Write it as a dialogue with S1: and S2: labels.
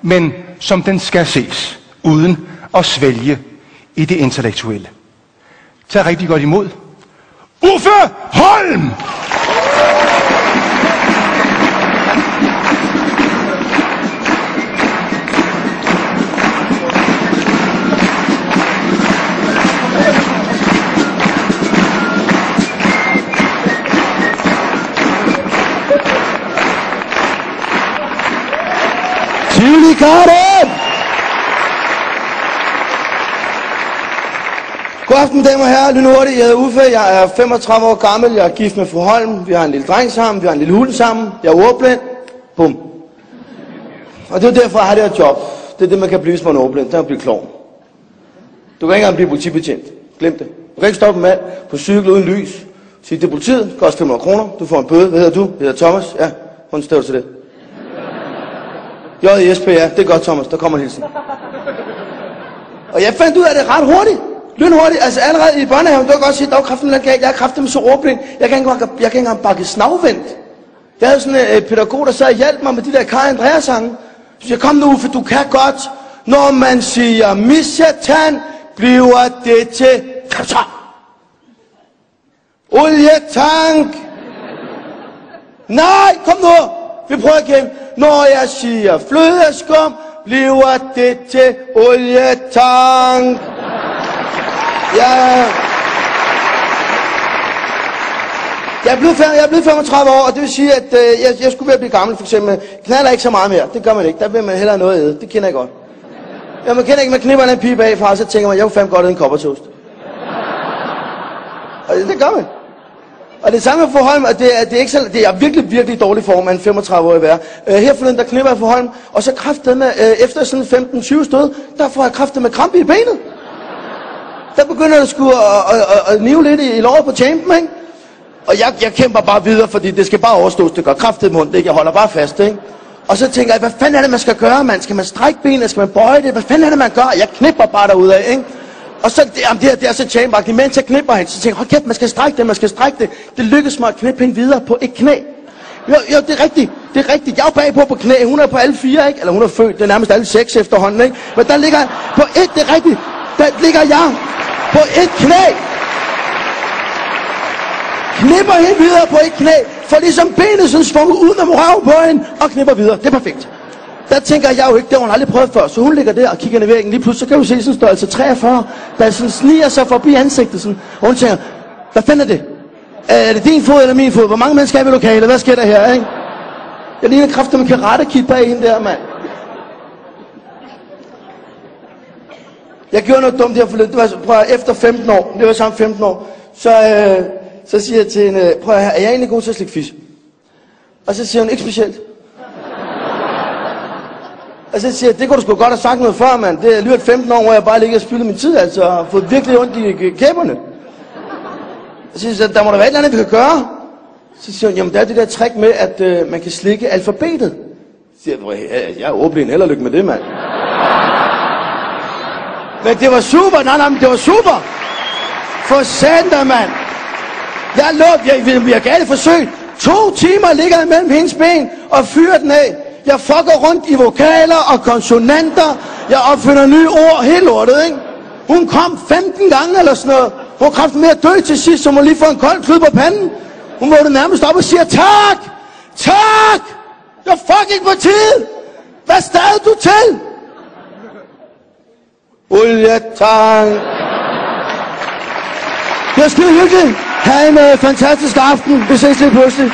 S1: men som den skal ses, uden at svælge i det intellektuelle. Tag rigtig godt imod Uffe Holm!
S2: Tivoli Garden! God aften, damer og herrer. Lynhurtigt, jeg hedder Uffe. Jeg er 35 år gammel. Jeg er gift med fru Holm. Vi har en lille dreng sammen. Vi har en lille hund sammen. Jeg er ordblind. Bum. Og det er derfor, jeg har det her job. Det er det, man kan blive, hvis man er ordblind. Det er at blive klovn. Du kan ikke engang blive politibetjent. Glem det. Du kan ikke stoppe en mand på cykel uden lys. Sige, det er politiet. Det koster 500 kroner. Du får en bøde. Hvad hedder du? Jeg hedder Thomas. Ja, hvordan stæver du til det? J.I.S.P. Ja, det er godt, Thomas. Der kommer en hilsen. Og jeg fandt ud af det ret hurtigt. Lynhurtigt. Altså allerede i børnehaven, du kan godt sige, der var kraften med jeg er kraften så ordblind. Jeg kan ikke engang bakke snavvendt. Jeg havde sådan en pædagog, der sad og hjalp mig med de der Kaj Andreas-sange. Så jeg kom nu, Uffe, du kan godt. Når man siger misjatan, bliver det til karton. Olietank. Nej, kom nu. Vi prøver igen. Når jeg siger flødeskum, bliver det til olietank. Jeg er blevet 35 år, og det vil sige, at jeg skulle være blive gammel, for eksempel. Knaller ikke så meget mere. Det gør man ikke. Der vil man hellere noget æde. Det kender jeg godt. Ja, man kender ikke, man knipper en pibe af fra, så tænker man, jeg kunne fandme godt æde en koppertoast. Og det gør man. Og det samme med fru Holm, og det er virkelig, virkelig dårlig form af en 35-årig være. Her forleden, der knipper jeg fru Holm, og så kraftedeme, efter sådan 15-20 stød, der får jeg kraftedeme krampe i benet. Der begynder jeg at nive lidt i låret på champen, ikke? Og jeg kæmper bare videre, fordi det skal bare overstås. Det gør kraftedeme ondt, ikke? Jeg holder bare fast, ikke? Og så tænker jeg, hvad fanden er det, man skal gøre, mand? Skal man strække benet? Skal man bøje det? Hvad fanden er det, man gør? Jeg knipper bare derudad, ikke? Og så, det er så chamberagtigt, mens jeg knipper hende, så tænker jeg, hold kæft, man skal strække det. Det lykkedes mig at knippe hende videre på et knæ. Jo, det er rigtigt. Jeg er bagpå på knæ, hun er på alle 4, ikke? Eller hun er født, det er nærmest alle 6 efterhånden, ikke? Men der ligger på et, det er rigtigt, der ligger jeg på et knæ. Knipper hende videre på et knæ, for ligesom benet sådan svunget udenom røven på hende, og knipper videre. Det er perfekt. Der tænker jeg jo ikke, det har hun aldrig prøvet før. Så hun ligger der og kigger ned i væggen. Lige pludselig så kan du se sådan en størrelse 43, der sådan sniger sig forbi ansigtet. Sådan. Og hun tænker, hvad fanden er det? Er det din fod eller min fod? Hvor mange mennesker er vi i lokalet? Hvad sker der her, ikke? Jeg ligner kræfter med karate-kit bag hende der, mand. Jeg gjorde noget dumt her forleden. Det var efter 15 år. Det var sammen 15 år. Så siger jeg til hende, prøv at høre, er jeg egentlig god til at slikke fis? Og så siger hun, ikke specielt. Og så siger jeg, det kunne du sgu godt have sagt noget før, mand. Det er lyrt 15 år, hvor jeg bare ligger og spilder min tid, altså, og har fået virkelig ondt i kæberne. Så siger jeg, der må der være et eller andet, vi kan gøre. Så siger hun, jamen der er det der trick med, at man kan slikke alfabetet. Så siger jeg er ordblind, held og lykke med det, mand. Men det var super, nej, men det var super. For satan, mand. Jeg gav det forsøg. 2 timer ligger jeg mellem hendes ben og fyrer den af. Jeg fucker rundt i vokaler og konsonanter. Jeg opfinder nye ord, helt lortet, ikke? Hun kom 15 gange eller sådan noget. Hun kræftede med at dø til sidst, så hun lige får en kold klud på panden. Hun vågnede nærmest op og siger, tak! Tak! Jeg er fucking på tid! Hvad stadig du til? Olietank! Det er skide hyggeligt. Ha' en fantastisk aften. Vi ses lige pludselig.